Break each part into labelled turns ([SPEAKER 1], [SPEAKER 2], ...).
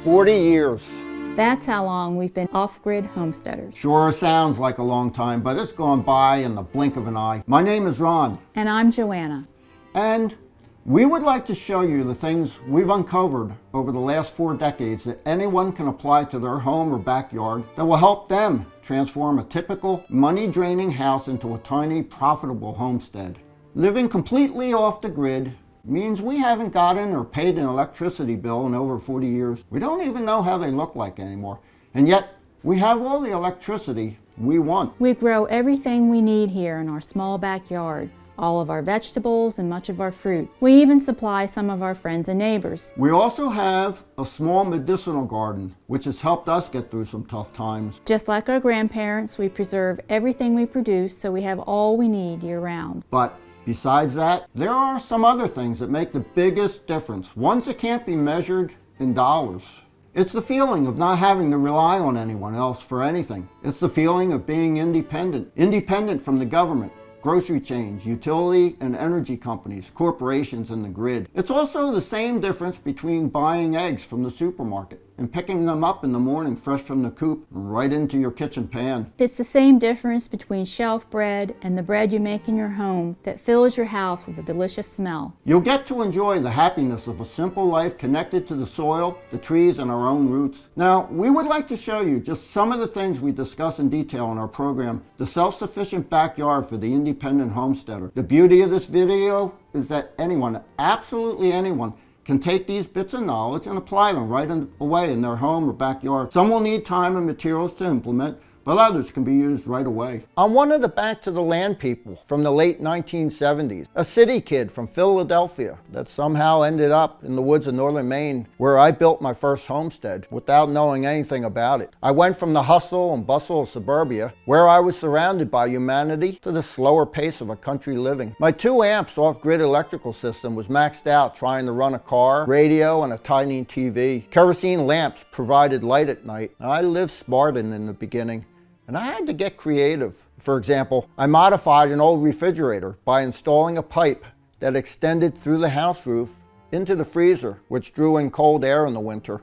[SPEAKER 1] 40 years.
[SPEAKER 2] That's how long we've been off-grid homesteaders.
[SPEAKER 1] Sure sounds like a long time, but it's gone by in the blink of an eye. My name is Ron.
[SPEAKER 2] And I'm Joanna.
[SPEAKER 1] And we would like to show you the things we've uncovered over the last 4 decades that anyone can apply to their home or backyard that will help them transform a typical money-draining house into a tiny, profitable homestead. Living completely off the grid means we haven't gotten or paid an electricity bill in over 40 years. We don't even know how they look like anymore. And yet, we have all the electricity we want.
[SPEAKER 2] We grow everything we need here in our small backyard, all of our vegetables and much of our fruit. We even supply some of our friends and neighbors.
[SPEAKER 1] We also have a small medicinal garden, which has helped us get through some tough times.
[SPEAKER 2] Just like our grandparents, we preserve everything we produce so we have all we need year-round.
[SPEAKER 1] But besides that, there are some other things that make the biggest difference, ones that can't be measured in dollars. It's the feeling of not having to rely on anyone else for anything. It's the feeling of being independent from the government, grocery chains, utility and energy companies, corporations, and the grid. It's also the same difference between buying eggs from the supermarket and picking them up in the morning fresh from the coop and right into your kitchen pan.
[SPEAKER 2] It's the same difference between shelf bread and the bread you make in your home that fills your house with a delicious smell.
[SPEAKER 1] You'll get to enjoy the happiness of a simple life connected to the soil, the trees, and our own roots. Now, we would like to show you just some of the things we discuss in detail in our program, The Self-Sufficient Backyard for the Independent Homesteader. The beauty of this video is that anyone, absolutely anyone, can take these bits of knowledge and apply them right away in their home or backyard. Some will need time and materials to implement, but others can be used right away. I'm one of the Back to the Land people from the late 1970s, a city kid from Philadelphia that somehow ended up in the woods of northern Maine, where I built my first homestead without knowing anything about it. I went from the hustle and bustle of suburbia, where I was surrounded by humanity, to the slower pace of a country living. My 2 amps off-grid electrical system was maxed out trying to run a car, radio, and a tiny TV. Kerosene lamps provided light at night. I lived Spartan in the beginning, and I had to get creative. For example, I modified an old refrigerator by installing a pipe that extended through the house roof into the freezer, which drew in cold air in the winter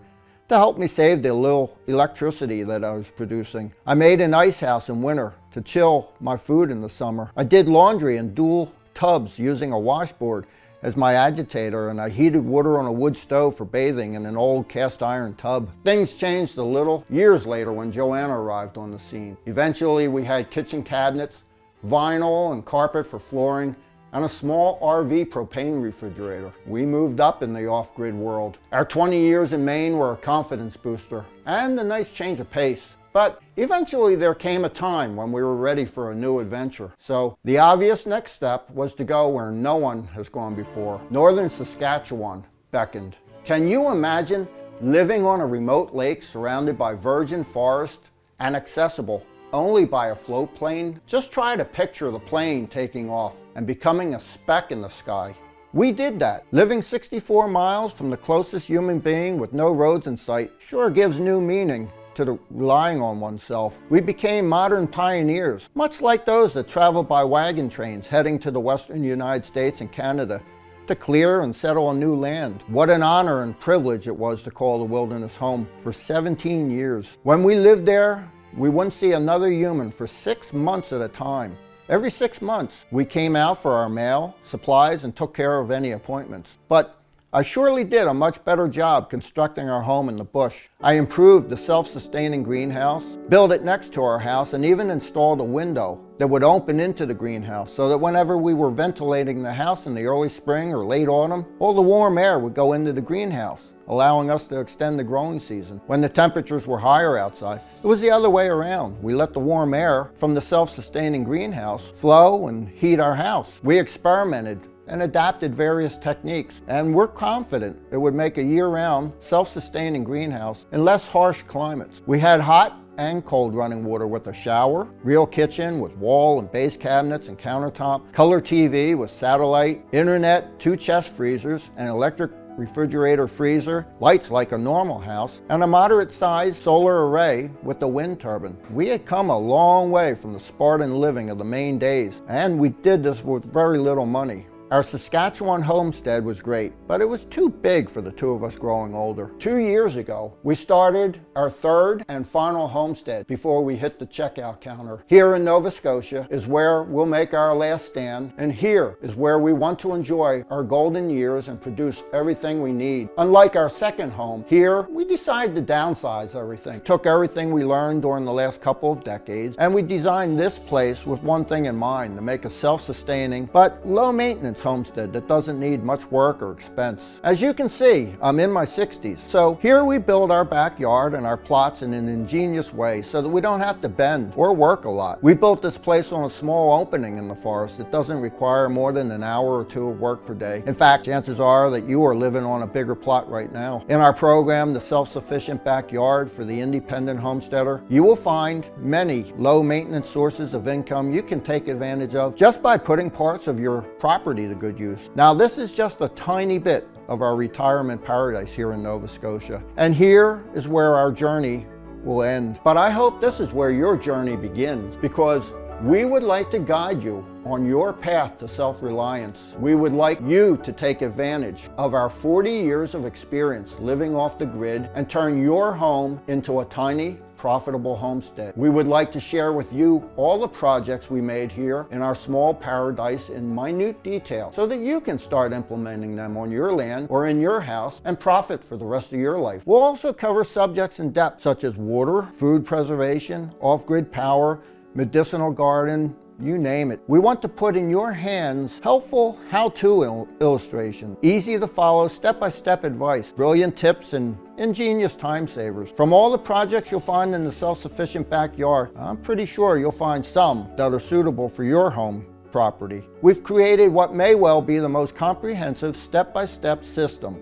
[SPEAKER 1] to help me save the little electricity that I was producing. I made an ice house in winter to chill my food in the summer. I did laundry in dual tubs using a washboard as my agitator, and I heated water on a wood stove for bathing in an old cast iron tub. Things changed a little years later when Joanna arrived on the scene. Eventually we had kitchen cabinets, vinyl and carpet for flooring, and a small RV propane refrigerator. We moved up in the off-grid world. Our 20 years in Maine were a confidence booster and a nice change of pace. But eventually there came a time when we were ready for a new adventure. So the obvious next step was to go where no one has gone before. Northern Saskatchewan beckoned. Can you imagine living on a remote lake surrounded by virgin forest and accessible only by a float plane? Just try to picture the plane taking off and becoming a speck in the sky. We did that. Living 64 miles from the closest human being with no roads in sight sure gives new meaning to relying on oneself. We became modern pioneers, much like those that traveled by wagon trains heading to the western United States and Canada to clear and settle on new land. What an honor and privilege it was to call the wilderness home for 17 years. When we lived there, we wouldn't see another human for 6 months at a time. Every 6 months, we came out for our mail, supplies, and took care of any appointments. But I surely did a much better job constructing our home in the bush. I improved the self-sustaining greenhouse, built it next to our house, and even installed a window that would open into the greenhouse so that whenever we were ventilating the house in the early spring or late autumn, all the warm air would go into the greenhouse, allowing us to extend the growing season. When the temperatures were higher outside, it was the other way around. We let the warm air from the self-sustaining greenhouse flow and heat our house. We experimented and adapted various techniques, and we're confident it would make a year-round, self-sustaining greenhouse in less harsh climates. We had hot and cold running water with a shower, real kitchen with wall and base cabinets and countertop, color TV with satellite, internet, 2 chest freezers, and electric refrigerator freezer, lights like a normal house, and a moderate-sized solar array with a wind turbine. We had come a long way from the Spartan living of the Maine days, and we did this with very little money. Our Saskatchewan homestead was great, but it was too big for the two of us growing older. 2 years ago, we started our third and final homestead before we hit the checkout counter. Here in Nova Scotia is where we'll make our last stand, and here is where we want to enjoy our golden years and produce everything we need. Unlike our second home, here we decided to downsize everything. Took everything we learned during the last couple of decades, and we designed this place with one thing in mind: to make a self-sustaining but low-maintenance homestead that doesn't need much work or expense. As you can see, I'm in my 60s, so here we build our backyard and our plots in an ingenious way so that we don't have to bend or work a lot. We built this place on a small opening in the forest that doesn't require more than an hour or two of work per day. In fact, chances are that you are living on a bigger plot right now. In our program, The Self-Sufficient Backyard for the Independent Homesteader, you will find many low-maintenance sources of income you can take advantage of just by putting parts of your property to good use. Now, this is just a tiny bit of our retirement paradise here in Nova Scotia, and here is where our journey will end. But I hope this is where your journey begins, because we would like to guide you on your path to self-reliance. We would like you to take advantage of our 40 years of experience living off the grid and turn your home into a tiny, profitable homestead. We would like to share with you all the projects we made here in our small paradise in minute detail so that you can start implementing them on your land or in your house and profit for the rest of your life. We'll also cover subjects in depth such as water, food preservation, off-grid power, medicinal garden, you name it. We want to put in your hands helpful how-to illustrations, easy to follow step-by-step advice, brilliant tips, and ingenious time savers. From all the projects you'll find in the Self-Sufficient Backyard, I'm pretty sure you'll find some that are suitable for your home property. We've created what may well be the most comprehensive step-by-step system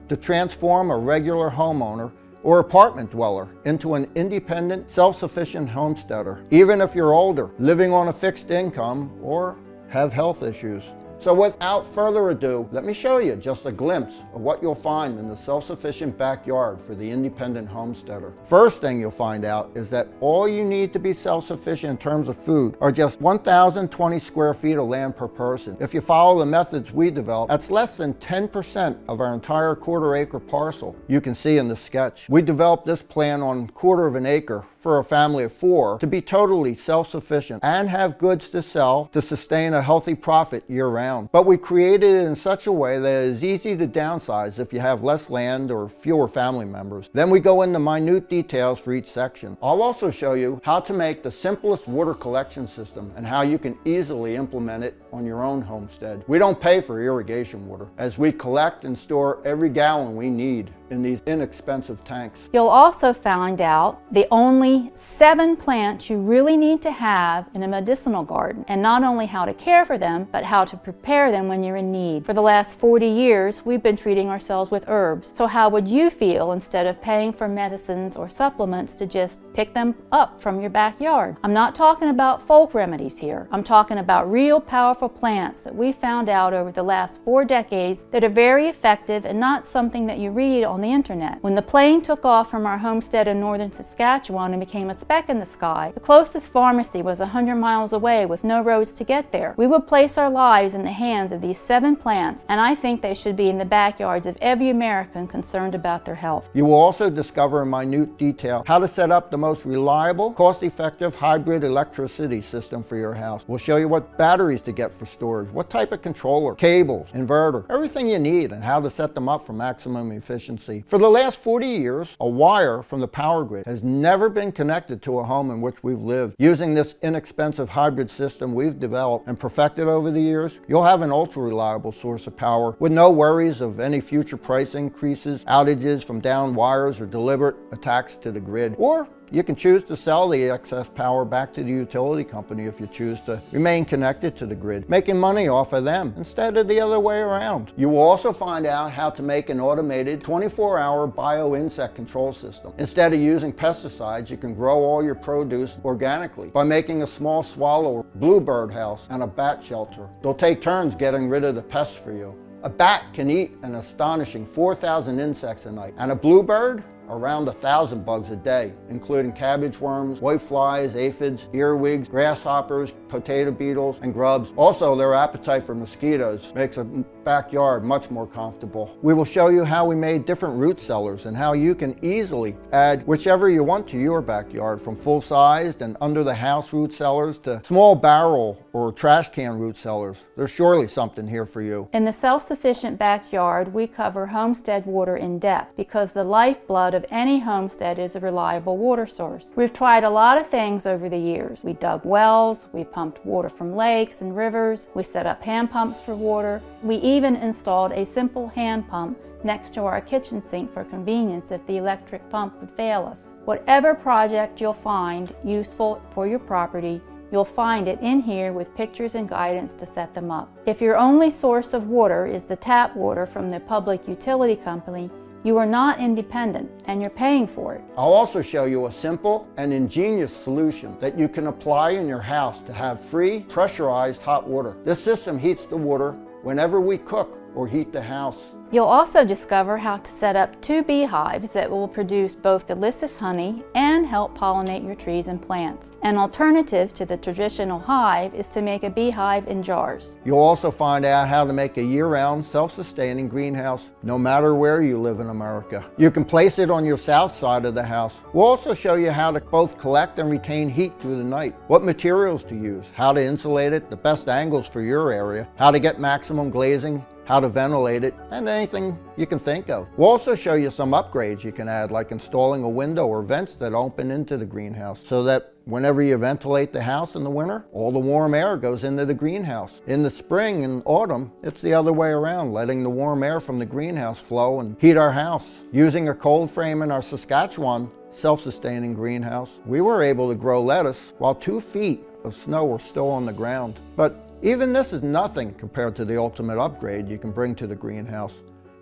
[SPEAKER 1] to transform a regular homeowner or apartment dweller into an independent, self-sufficient homesteader, even if you're older, living on a fixed income, or have health issues. So without further ado, let me show you just a glimpse of what you'll find in the Self-Sufficient Backyard for the Independent Homesteader. First thing you'll find out is that all you need to be self-sufficient in terms of food are just 1,020 square feet of land per person. If you follow the methods we developed, that's less than 10% of our entire quarter-acre parcel. You can see in the sketch. We developed this plan on a quarter of an acre for a family of 4 to be totally self-sufficient and have goods to sell to sustain a healthy profit year-round. But we created it in such a way that it is easy to downsize if you have less land or fewer family members. Then we go into minute details for each section. I'll also show you how to make the simplest water collection system and how you can easily implement it on your own homestead. We don't pay for irrigation water, as we collect and store every gallon we need in these inexpensive tanks.
[SPEAKER 2] You'll also find out the only 7 plants you really need to have in a medicinal garden, and not only how to care for them, but how to prepare them when you're in need. For the last 40 years, we've been treating ourselves with herbs. So how would you feel instead of paying for medicines or supplements to just pick them up from your backyard? I'm not talking about folk remedies here. I'm talking about real powerful plants that we found out over the last 4 decades that are very effective and not something that you read on the internet. When the plane took off from our homestead in northern Saskatchewan and became a speck in the sky, the closest pharmacy was 100 miles away with no roads to get there. We would place our lives in the hands of these 7 plants, and I think they should be in the backyards of every American concerned about their health.
[SPEAKER 1] You will also discover in minute detail how to set up the most reliable, cost-effective hybrid electricity system for your house. We'll show you what batteries to get for storage, what type of controller, cables, inverter, everything you need, and how to set them up for maximum efficiency. For the last 40 years, a wire from the power grid has never been connected to a home in which we've lived. Using this inexpensive hybrid system we've developed and perfected over the years, you'll have an ultra-reliable source of power with no worries of any future price increases, outages from downed wires, or deliberate attacks to the grid. Or you can choose to sell the excess power back to the utility company if you choose to remain connected to the grid, making money off of them instead of the other way around. You will also find out how to make an automated 24-hour bio-insect control system. Instead of using pesticides, you can grow all your produce organically by making a small swallow bluebird house and a bat shelter. They'll take turns getting rid of the pests for you. A bat can eat an astonishing 4,000 insects a night, and a bluebird around 1,000 bugs a day, including cabbage worms, whiteflies, aphids, earwigs, grasshoppers, potato beetles, and grubs. Also, their appetite for mosquitoes makes a backyard much more comfortable. We will show you how we made different root cellars and how you can easily add whichever you want to your backyard, from full-sized and under-the-house root cellars to small barrel or trash can root cellars. There's surely something here for you.
[SPEAKER 2] In the self-sufficient backyard, we cover homestead water in depth because the lifeblood of any homestead is a reliable water source. We've tried a lot of things over the years. We dug wells, we pumped water from lakes and rivers, we set up hand pumps for water. We even installed a simple hand pump next to our kitchen sink for convenience if the electric pump would fail us. Whatever project you'll find useful for your property, you'll find it in here with pictures and guidance to set them up. If your only source of water is the tap water from the public utility company, you are not independent and you're paying for it.
[SPEAKER 1] I'll also show you a simple and ingenious solution that you can apply in your house to have free pressurized hot water. This system heats the water whenever we cook or heat the house.
[SPEAKER 2] You'll also discover how to set up 2 beehives that will produce both delicious honey and help pollinate your trees and plants. An alternative to the traditional hive is to make a beehive in jars.
[SPEAKER 1] You'll also find out how to make a year-round self-sustaining greenhouse no matter where you live in America. You can place it on your south side of the house. We'll also show you how to both collect and retain heat through the night, what materials to use, how to insulate it, the best angles for your area, how to get maximum glazing, how to ventilate it, and anything you can think of. We'll also show you some upgrades you can add, like installing a window or vents that open into the greenhouse so that whenever you ventilate the house in the winter, all the warm air goes into the greenhouse. In the spring and autumn, it's the other way around, letting the warm air from the greenhouse flow and heat our house. Using a cold frame in our Saskatchewan self-sustaining greenhouse, we were able to grow lettuce while 2 feet of snow were still on the ground. But even this is nothing compared to the ultimate upgrade you can bring to the greenhouse.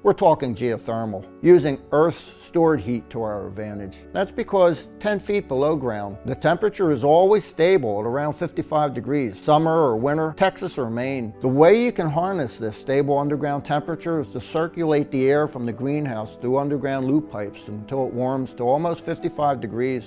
[SPEAKER 1] We're talking geothermal, using Earth's stored heat to our advantage. That's because 10 feet below ground, the temperature is always stable at around 55 degrees, summer or winter, Texas or Maine. The way you can harness this stable underground temperature is to circulate the air from the greenhouse through underground loop pipes until it warms to almost 55 degrees.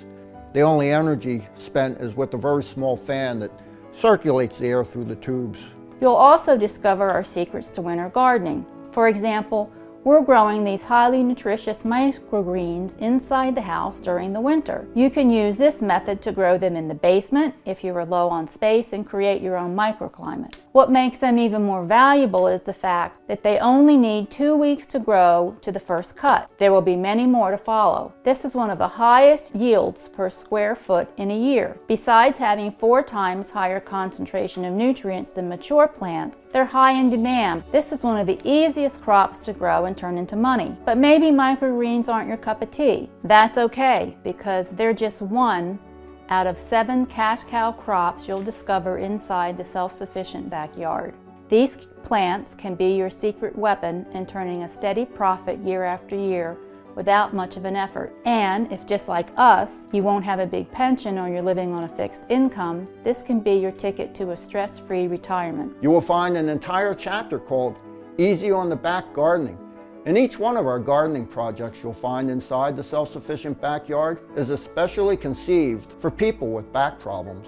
[SPEAKER 1] The only energy spent is with a very small fan that circulates the air through the tubes.
[SPEAKER 2] You'll also discover our secrets to winter gardening. For example, we're growing these highly nutritious microgreens inside the house during the winter. You can use this method to grow them in the basement if you are low on space and create your own microclimate. What makes them even more valuable is the fact that they only need 2 weeks to grow to the first cut. There will be many more to follow. This is one of the highest yields per square foot in a year. Besides having 4 times higher concentration of nutrients than mature plants, they're high in demand. This is one of the easiest crops to grow and turn into money. But maybe microgreens aren't your cup of tea. That's okay, because they're just one out of 7 cash cow crops you'll discover inside the self-sufficient backyard. These plants can be your secret weapon in turning a steady profit year after year without much of an effort. And if, just like us, you won't have a big pension or you're living on a fixed income, this can be your ticket to a stress-free retirement.
[SPEAKER 1] You will find an entire chapter called Easy on the Back Gardening. And each one of our gardening projects you'll find inside the self-sufficient backyard is especially conceived for people with back problems.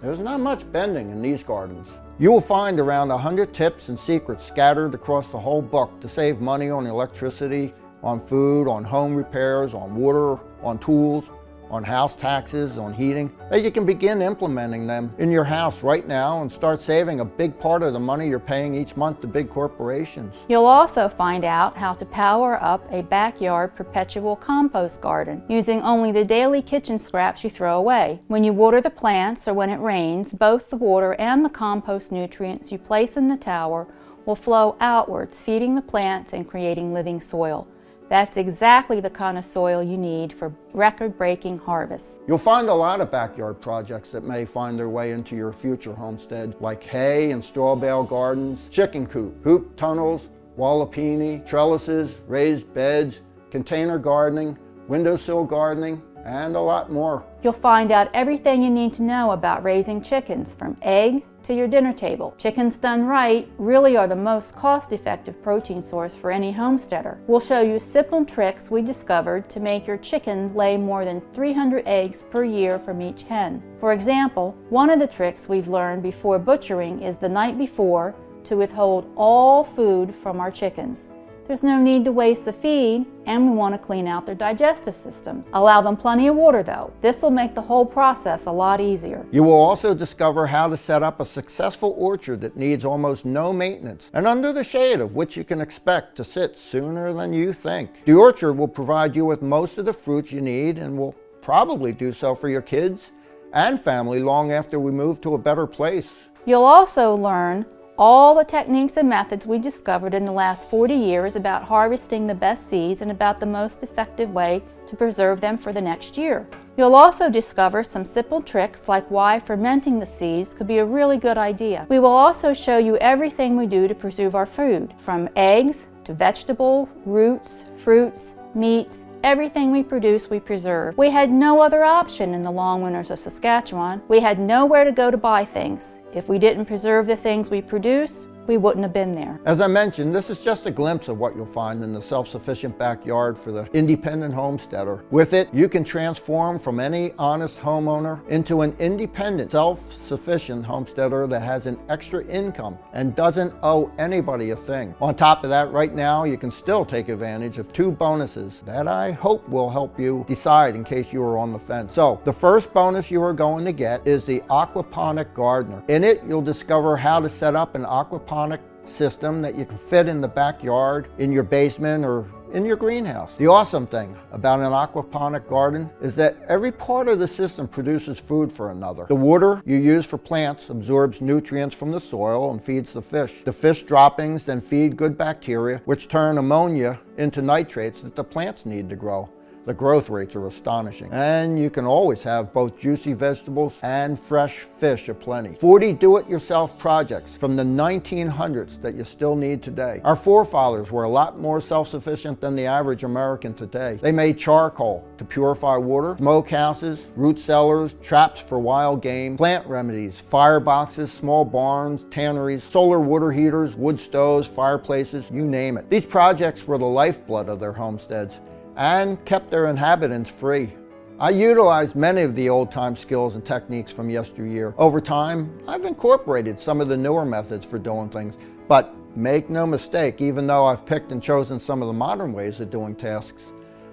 [SPEAKER 1] There's not much bending in these gardens. You will find around 100 tips and secrets scattered across the whole book to save money on electricity, on food, on home repairs, on water, on tools, on house taxes, on heating, that you can begin implementing them in your house right now and start saving a big part of the money you're paying each month to big corporations.
[SPEAKER 2] You'll also find out how to power up a backyard perpetual compost garden using only the daily kitchen scraps you throw away. When you water the plants or when it rains, both the water and the compost nutrients you place in the tower will flow outwards, feeding the plants and creating living soil. That's exactly the kind of soil you need for record-breaking harvests.
[SPEAKER 1] You'll find a lot of backyard projects that may find their way into your future homestead, like hay and straw bale gardens, chicken coop, hoop tunnels, wallopini, trellises, raised beds, container gardening, windowsill gardening, and a lot more.
[SPEAKER 2] You'll find out everything you need to know about raising chickens, from egg to your dinner table. Chickens done right really are the most cost-effective protein source for any homesteader. We'll show you simple tricks we discovered to make your chicken lay more than 300 eggs per year from each hen. For example, one of the tricks we've learned before butchering is the night before to withhold all food from our chickens. There's no need to waste the feed, and we want to clean out their digestive systems. Allow them plenty of water though. This will make the whole process a lot easier.
[SPEAKER 1] You will also discover how to set up a successful orchard that needs almost no maintenance, and under the shade of which you can expect to sit sooner than you think. The orchard will provide you with most of the fruits you need, and will probably do so for your kids and family long after we move to a better place.
[SPEAKER 2] You'll also learn all the techniques and methods we discovered in the last 40 years about harvesting the best seeds and about the most effective way to preserve them for the next year. You'll also discover some simple tricks like why fermenting the seeds could be a really good idea. We will also show you everything we do to preserve our food, from eggs to vegetable, roots, fruits, meats. Everything we produce, we preserve. We had no other option in the long winters of Saskatchewan. We had nowhere to go to buy things. If we didn't preserve the things we produce, we wouldn't have been there.
[SPEAKER 1] As I mentioned, this is just a glimpse of what you'll find in the self-sufficient backyard for the independent homesteader. With it, you can transform from any honest homeowner into an independent, self-sufficient homesteader that has an extra income and doesn't owe anybody a thing. On top of that, right now, you can still take advantage of 2 bonuses that I hope will help you decide in case you are on the fence. So, the first bonus you are going to get is the Aquaponic Gardener. In it, you'll discover how to set up an aquaponic system that you can fit in the backyard, in your basement, or in your greenhouse. The awesome thing about an aquaponic garden is that every part of the system produces food for another. The water you use for plants absorbs nutrients from the soil and feeds the fish. The fish droppings then feed good bacteria, which turn ammonia into nitrates that the plants need to grow. The growth rates are astonishing. And you can always have both juicy vegetables and fresh fish aplenty. 40 do-it-yourself projects from the 1900s that you still need today. Our forefathers were a lot more self-sufficient than the average American today. They made charcoal to purify water, smokehouses, root cellars, traps for wild game, plant remedies, fireboxes, small barns, tanneries, solar water heaters, wood stoves, fireplaces, you name it. These projects were the lifeblood of their homesteads and kept their inhabitants free. I utilized many of the old-time skills and techniques from yesteryear. Over time, I've incorporated some of the newer methods for doing things, but make no mistake, even though I've picked and chosen some of the modern ways of doing tasks,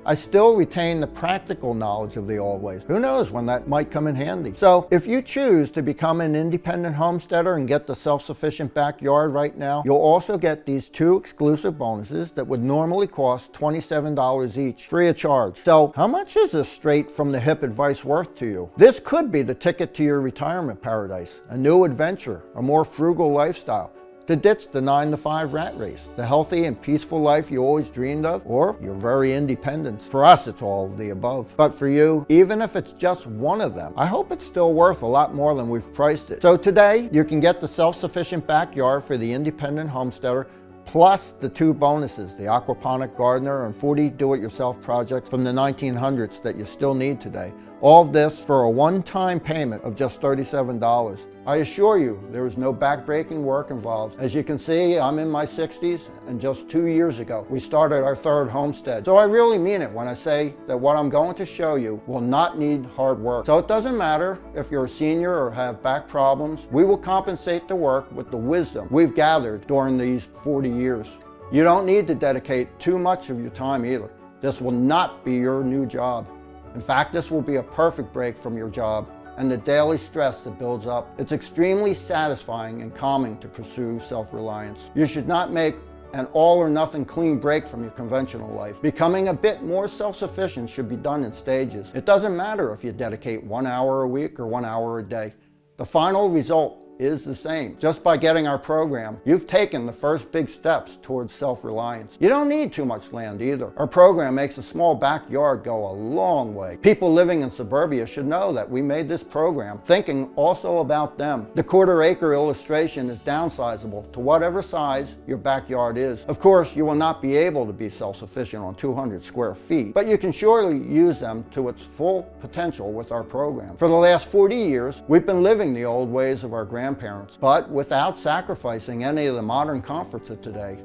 [SPEAKER 1] I still retain the practical knowledge of the old ways. Who knows when that might come in handy. So if you choose to become an independent homesteader and get the self-sufficient backyard right now, you'll also get these 2 exclusive bonuses that would normally cost $27 each, free of charge. So how much is this straight from the hip advice worth to you? This could be the ticket to your retirement paradise, a new adventure, a more frugal lifestyle, to ditch the 9-to-5 rat race, the healthy and peaceful life you always dreamed of, or your very independence. For us, it's all of the above. But for you, even if it's just one of them, I hope it's still worth a lot more than we've priced it. So today, you can get the self-sufficient backyard for the independent homesteader, plus the 2 bonuses, the Aquaponic Gardener and 40 do-it-yourself projects from the 1900s that you still need today. All of this for a one-time payment of just $37. I assure you, there is no back-breaking work involved. As you can see, I'm in my 60s, and just 2 years ago, we started our 3rd homestead. So I really mean it when I say that what I'm going to show you will not need hard work. So it doesn't matter if you're a senior or have back problems, we will compensate the work with the wisdom we've gathered during these 40 years. You don't need to dedicate too much of your time either. This will not be your new job. In fact, this will be a perfect break from your job and the daily stress that builds up. It's extremely satisfying and calming to pursue self-reliance. You should not make an all or nothing clean break from your conventional life. Becoming a bit more self-sufficient should be done in stages. It doesn't matter if you dedicate 1 hour a week or 1 hour a day. The final result is the same. Just by getting our program, you've taken the first big steps towards self-reliance. You don't need too much land either. Our program makes a small backyard go a long way. People living in suburbia should know that we made this program thinking also about them. The quarter-acre illustration is downsizable to whatever size your backyard is. Of course, you will not be able to be self-sufficient on 200 square feet, but you can surely use them to its full potential with our program. For the last 40 years, we've been living the old ways of our grandparents, but without sacrificing any of the modern comforts of today.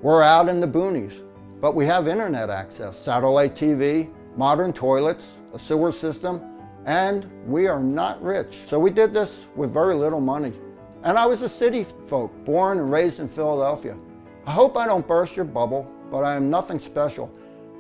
[SPEAKER 1] We're out in the boonies, but we have internet access, satellite TV, modern toilets, a sewer system, and we are not rich. So we did this with very little money. And I was a city folk, born and raised in Philadelphia. I hope I don't burst your bubble, but I am nothing special.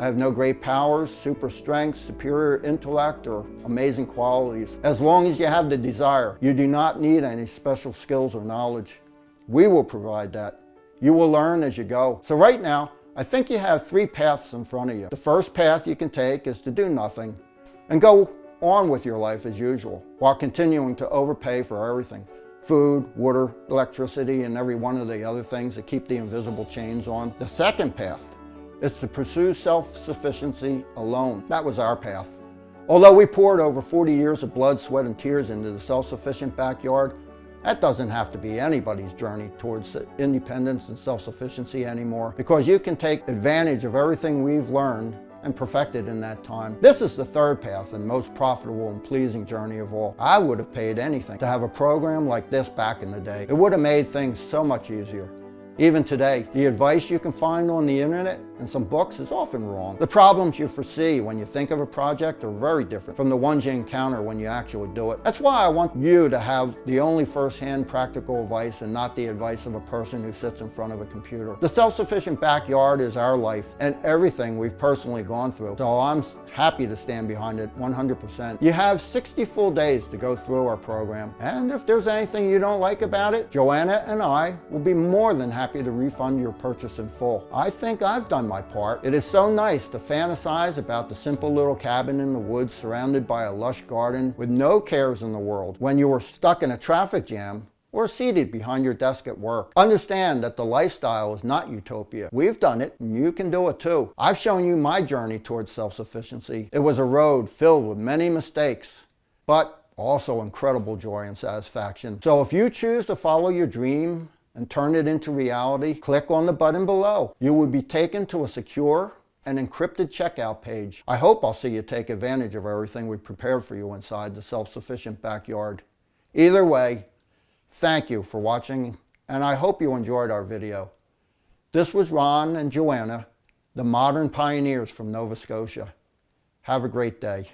[SPEAKER 1] I have no great powers, super strength, superior intellect, or amazing qualities. As long as you have the desire, you do not need any special skills or knowledge. We will provide that. You will learn as you go. So right now, I think you have 3 paths in front of you. The first path you can take is to do nothing and go on with your life as usual, while continuing to overpay for everything. Food, water, electricity, and every one of the other things that keep the invisible chains on. The second path is to pursue self-sufficiency alone. That was our path. Although we poured over 40 years of blood, sweat, and tears into the self-sufficient backyard, that doesn't have to be anybody's journey towards independence and self-sufficiency anymore, because you can take advantage of everything we've learned and perfected in that time. This is the third path and most profitable and pleasing journey of all. I would have paid anything to have a program like this back in the day. It would have made things so much easier. Even today, the advice you can find on the internet and some books is often wrong. The problems you foresee when you think of a project are very different from the ones you encounter when you actually do it. That's why I want you to have the only first-hand practical advice and not the advice of a person who sits in front of a computer. The self-sufficient backyard is our life and everything we've personally gone through, so I'm happy to stand behind it 100%. You have 60 full days to go through our program, and if there's anything you don't like about it, Joanna and I will be more than happy to refund your purchase in full. I think I've done my part. It is so nice to fantasize about the simple little cabin in the woods surrounded by a lush garden with no cares in the world when you were stuck in a traffic jam or seated behind your desk at work. Understand that the lifestyle is not utopia. We've done it, and you can do it too. I've shown you my journey towards self-sufficiency. It was a road filled with many mistakes, but also incredible joy and satisfaction. So if you choose to follow your dream and turn it into reality, click on the button below. You will be taken to a secure and encrypted checkout page. I hope I'll see you take advantage of everything we prepared for you inside the self-sufficient backyard. Either way, thank you for watching, and I hope you enjoyed our video. This was Ron and Joanna, the modern pioneers from Nova Scotia. Have a great day.